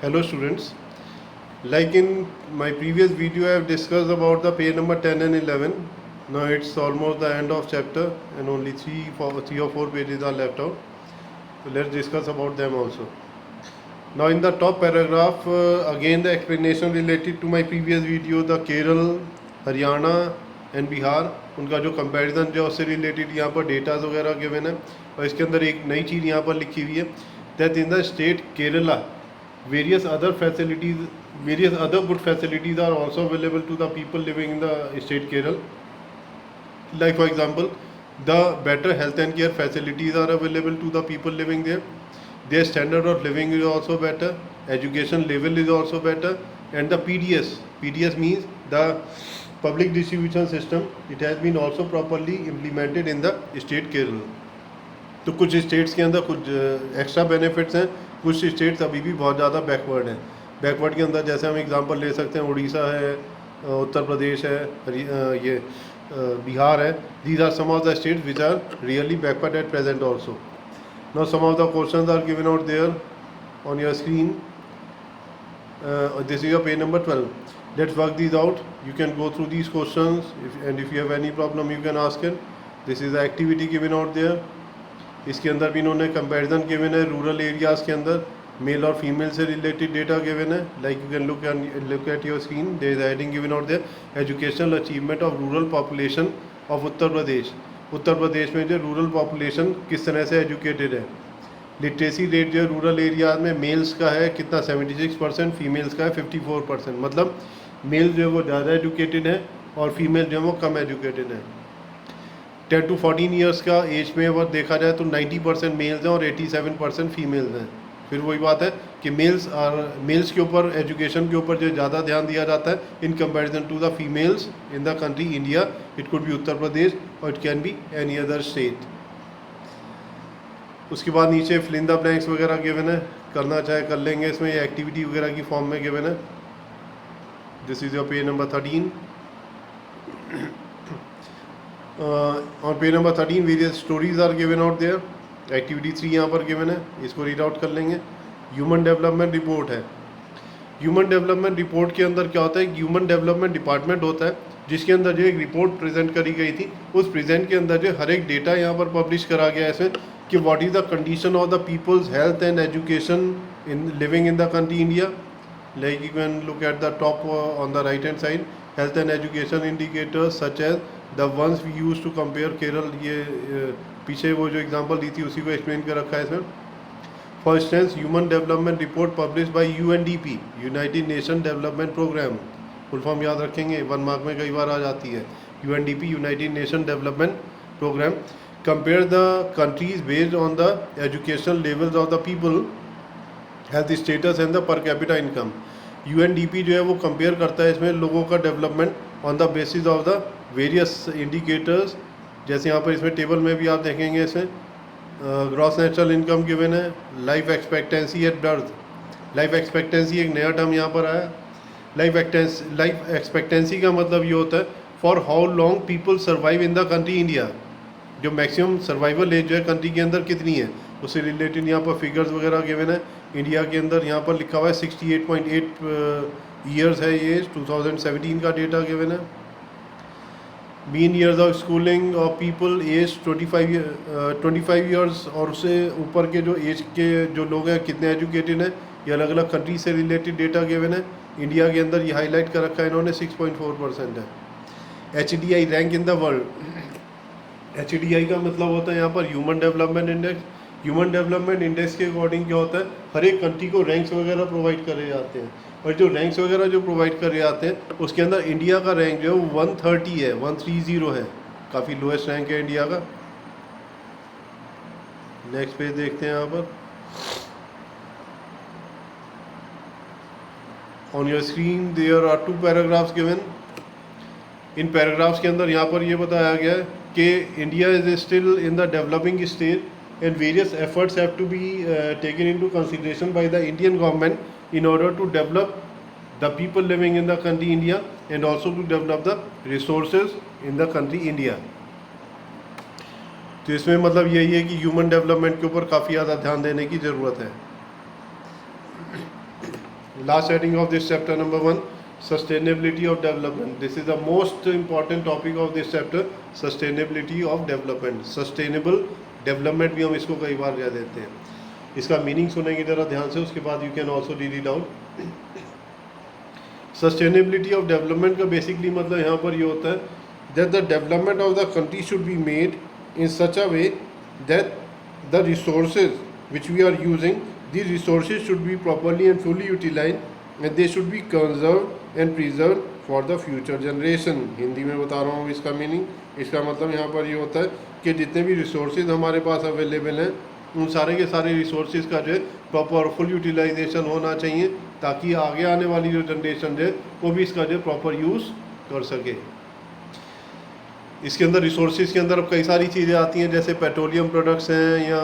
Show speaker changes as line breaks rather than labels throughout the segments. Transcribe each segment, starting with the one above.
Hello students, like in my previous video I have discussed about the page number 10 and 11. Now it's almost the end of chapter and only 3 or 4 pages are left out. So let's discuss about them also. Now in the top paragraph, again the explanation related to my previous video, the Kerala, Haryana and Bihar, उनका जो comparison जो उससे related यहाँ पर datas वगैरह गिवन है और इसके अंदर एक नई चीज़ यहाँ पर लिखी हुई है that in the state Kerala various other good facilities are also available to the people living in the state Kerala. Like for example, the better health and care facilities are available to the people living there. Their standard of living is also better, education level is also better, and the PDS means the public distribution system, it has been also properly implemented in the state Kerala. तो कुछ states के अंदर कुछ extra benefits हैं, कुछ states अभी भी बहुत ज़्यादा बैकवर्ड हैं. बैकवर्ड के अंदर जैसे हम एग्जांपल ले सकते हैं उड़ीसा है, उत्तर प्रदेश है, ये बिहार है. These are some of the states which are really backward at present also. Now some of the questions are given out there on your screen. This is your page number 12. Let's work these out. You can go through these questions and if you have any problem you can ask it. This is the activity given out there. इसके अंदर भी इन्होंने comparison given है rural areas के अंदर male और female से related data given है. Like you can look at your screen. There is heading given out there educational achievement of rural population of Uttar Pradesh. Uttar Pradesh में जो रूरल पॉपुलेशन किस तरह से एजुकेटेड है. लिटरेसी रेट जो रूरल एरियाज में मेल्स का है कितना 76%, फीमेल्स का है 54%. मतलब मेल जो है वो ज़्यादा एजुकेटेड है और फीमेल जो है वो कम एजुकेटेड है. 10 to 14 ईयर्स का एज में अगर देखा जाए तो 90% मेल्स हैं और 87% फीमेल्स हैं. फिर वही बात है कि मेल्स के ऊपर एजुकेशन के ऊपर जो ज़्यादा ध्यान दिया जाता है in comparison to the females in the country India. It could be Uttar Pradesh और it can be any other state. उसके बाद नीचे फिल इन द ब्लैंक्स वगैरह गिवन है. करना चाहे कर लेंगे, इसमें ये एक्टिविटी वगैरह की फॉर्म में गिवन है. This is your page number 13. on page number 13 various stories are given out there. Activity 3 यहाँ पर गिवन है, इसको रीड आउट कर लेंगे. ह्यूमन डेवलपमेंट रिपोर्ट है. ह्यूमन डेवलपमेंट रिपोर्ट के अंदर क्या होता है, ह्यूमन डेवलपमेंट डिपार्टमेंट होता है जिसके अंदर जो एक रिपोर्ट प्रेजेंट करी गई थी. उस प्रेजेंट के अंदर जो हर एक डेटा यहाँ पर पब्लिश करा गया है इसमें कि what is the condition of the people's health and education in living in the country India. Like you can look at the top on the right hand side health and education indicators such as the ones we use to compare Kerala. ये पीछे वो जो example दी थी उसी को explain कर रखा है इसमें. For instance human development report publish by UNDP, united nation development programme. Full form याद रखेंगे, 1 मार्क में कई बार आ जाती है. UNDP, united nation development programme, compare the countries based on the education levels of the people, health status and the per capita income. UNDP जो है वो compare करता है इसमें लोगों का development on the basis of the various indicators. जैसे यहाँ पर इसमें टेबल में भी आप देखेंगे इसमें ग्रॉस नेचुरल इनकम गिवन है, life expectancy at birth. Life expectancy एक नया टर्म यहाँ पर आया. लाइफ एक्सपेक्टेंसी का मतलब ये होता है for how long people survive in the country India. जो मैक्सिमम सर्वाइवल एज जो है कंट्री के अंदर कितनी है उससे रिलेटेड यहाँ पर फिगर्स वगैरह गिवन है. इंडिया के अंदर यहाँ पर लिखा हुआ है 68.8 ईयर्स है ये. 2017 का डेटा गिवन है. Mean years of schooling of people age 25 years और उससे ऊपर के जो एज के जो लोग हैं कितने एजुकेटेड हैं ये अलग अलग कंट्री से रिलेटेड डेटा गिवन है. इंडिया के अंदर ये हाईलाइट कर रखा है इन्होंने 6.4% है. HDI rank in the world. HDI का मतलब होता है यहाँ पर human development index. Human development index के अकॉर्डिंग क्या होता है हर एक कंट्री को रैंक्स वगैरह प्रोवाइड करे जाते हैं और जो रैंक्स वगैरह जो प्रोवाइड करे जाते हैं उसके अंदर इंडिया का रैंक जो है वो 130 है, 130 है. काफ़ी लोएस्ट रैंक है इंडिया का. नेक्स्ट पेज देखते हैं यहाँ पर. On your screen there are 2 paragraphs given. इन पैराग्राफ्स के अंदर यहाँ पर ये बताया गया है कि India is still in the developing stage and various efforts have to be taken into consideration by the Indian government in order to develop the people living in the country India and also to develop the resources in the country India. तो इसमें मतलब यही है कि human development के ऊपर काफ़ी ज़्यादा ध्यान देने की ज़रूरत है. Last heading of this chapter number 1, sustainability of development. This is the most important topic of this chapter, sustainability of development. Sustainable development भी हम इसको कई बार कह देते हैं. इसका मीनिंग सुनेंगे ज़रा ध्यान से, उसके बाद you can also read it out. Sustainability of development का बेसिकली मतलब यहाँ पर ये होता है that the development of the country should be made in such a way that the resources which we are using, these resources should be properly and fully utilized and they should be conserved and preserved for the future generation. Hindi में बता रहा हूँ इसका meaning. इसका मतलब यहाँ पर ये होता है कि जितने भी रिसोर्सेज हमारे पास अवेलेबल हैं उन सारे के सारे रिसोर्सेज का जो है प्रॉपर फुल यूटिलाइजेशन होना चाहिए, ताकि आगे आने वाली जो जनरेशन है वो भी इसका जो प्रॉपर यूज़ कर सके. इसके अंदर रिसोर्सेज के अंदर अब कई सारी चीज़ें आती हैं, जैसे पेट्रोलियम प्रोडक्ट्स हैं या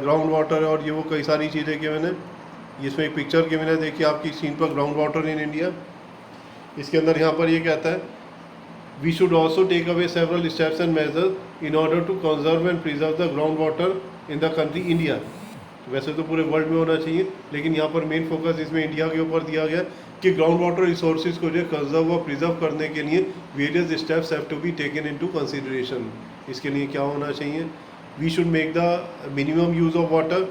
ग्राउंड वाटर और ये वो कई सारी चीज़ें गिवन है. इसमें एक पिक्चर गिवन है, देखिए आपकी स्क्रीन पर, ग्राउंड वाटर इन इंडिया. इसके अंदर यहाँ पर ये कहता है we should also take away several steps and measures in order to conserve and preserve the ground water in the country India. वैसे तो पूरे वर्ल्ड में होना चाहिए, लेकिन यहाँ पर मेन फोकस इसमें इंडिया के ऊपर दिया गया कि ग्राउंड वाटर रिसोर्सेज को जो कंजर्व और प्रिजर्व करने के लिए various steps have to be taken into consideration. इसके लिए क्या होना चाहिए, we should make the minimum use of water.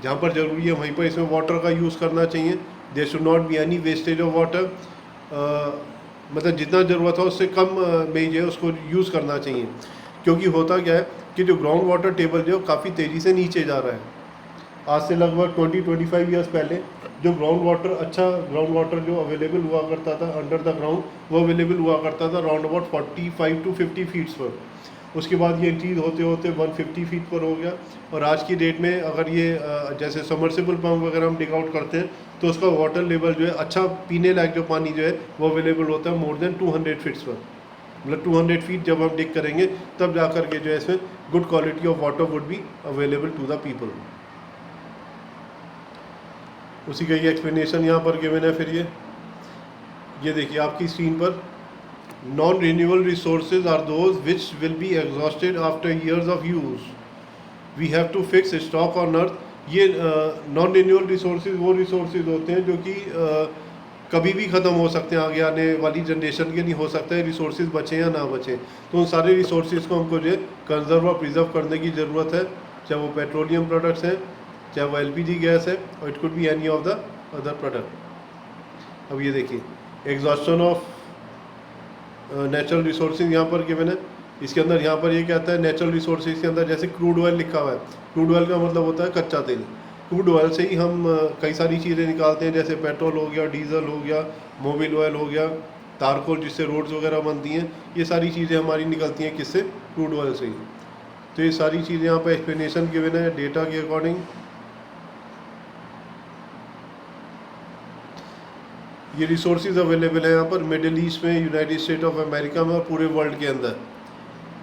जहाँ पर ज़रूरी है वहीं पर इसमें वाटर का यूज़ करना चाहिए. There should not be any wastage of water. मतलब जितना ज़रूरत हो उससे कम में जो है उसको यूज़ करना चाहिए, क्योंकि होता क्या है कि जो ग्राउंड वाटर टेबल जो काफ़ी तेज़ी से नीचे जा रहा है. आज से लगभग 20-25 ईयर्स पहले जो ग्राउंड वाटर जो अवेलेबल हुआ करता था अंडर द ग्राउंड, वो अवेलेबल हुआ करता था राउंड अबाउट 45 to 50 फीट्स पर. उसके बाद ये इंक्रीज होते होते 150 फीट पर हो गया. और आज की डेट में अगर ये जैसे समर्सिबल पंप वगैरह हम डिग आउट करते हैं तो उसका वाटर लेवल जो है अच्छा पीने लायक जो पानी जो है वो अवेलेबल होता है मोर देन 200 फीट्स पर. मतलब 200 फीट जब हम डिग करेंगे तब जा कर के जो है इसमें good quality of water would be available to the people. उसी का ये एक्सप्लेनेशन यहाँ पर गिवन है. फिर ये देखिए आपकी स्क्रीन पर, non renewable resources are those which will be exhausted after years of use. We have to fix stock on earth. ये नॉन रिन्यूएबल रिसोर्सेज वो रिसोर्सेज होते हैं जो कि कभी भी ख़त्म हो सकते हैं, आगे आने वाली जनरेशन के नहीं हो सकता है रिसोर्सेज बचें या ना बचें. तो उन सारे रिसोर्सेज को हमको जो है कंजर्व और प्रिजर्व करने की ज़रूरत है, चाहे वो पेट्रोलियम प्रोडक्ट्स हैं, चाहे वो LPG गैस है, और it could be any of the other product. अब ये देखिए एग्जॉस्शन ऑफ नेचुरल रिसोर्सेज यहाँ पर गिवन है. इसके अंदर यहाँ पर ये कहता है नेचुरल रिसोर्सेज के अंदर जैसे क्रूड ऑयल लिखा हुआ है. क्रूड ऑयल का मतलब होता है कच्चा तेल. क्रूड ऑयल से ही हम कई सारी चीज़ें निकालते हैं, जैसे पेट्रोल हो गया, डीजल हो गया, मोबिल ऑयल हो गया, तारकोल जिससे रोड्स वगैरह बनती हैं. ये सारी चीज़ें हमारी निकलती हैं किससे, क्रूड ऑयल से ही. तो ये सारी चीज़ें यहाँ पर एक्सप्लेनेशन गिवन है डेटा के अकॉर्डिंग. ये रिसोर्सेज अवेलेबल है यहाँ पर मिडिल ईस्ट में, यूनाइटेड स्टेट ऑफ अमेरिका में और पूरे वर्ल्ड के अंदर.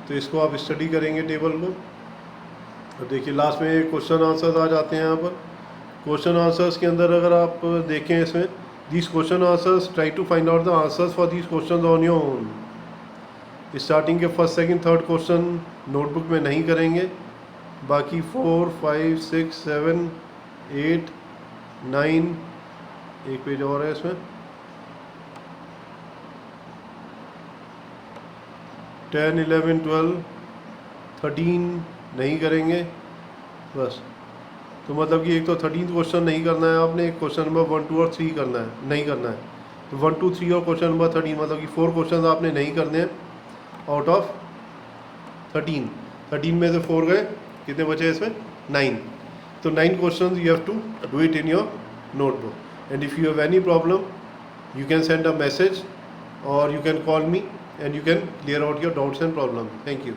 तो इसको आप स्टडी करेंगे टेबल को. और देखिए लास्ट में क्वेश्चन आंसर्स आ जाते हैं यहाँ पर. क्वेश्चन आंसर्स के अंदर अगर आप देखें इसमें, this question answers try to find out the answers for this question on your own. Starting के first second third question notebook में नहीं करेंगे, बाकी 4, 5, 6, 7, 8, 9, एक पेज और है इसमें, 10, 11, 12, 13 नहीं करेंगे बस. तो मतलब कि एक तो 13th क्वेश्चन नहीं करना है आपने, एक क्वेश्चन नंबर 1, 2 और 3 करना है, नहीं करना है. तो 1, 2, 3 और क्वेश्चन नंबर 13, मतलब कि 4 क्वेश्चन आपने नहीं करने हैं आउट ऑफ 13. 13 में से 4 गए, कितने बचे इसमें, 9. तो 9 question you have to do it in your notebook. And if you have any problem, you can send a message or you can call me and you can clear out your doubts and problems. Thank you.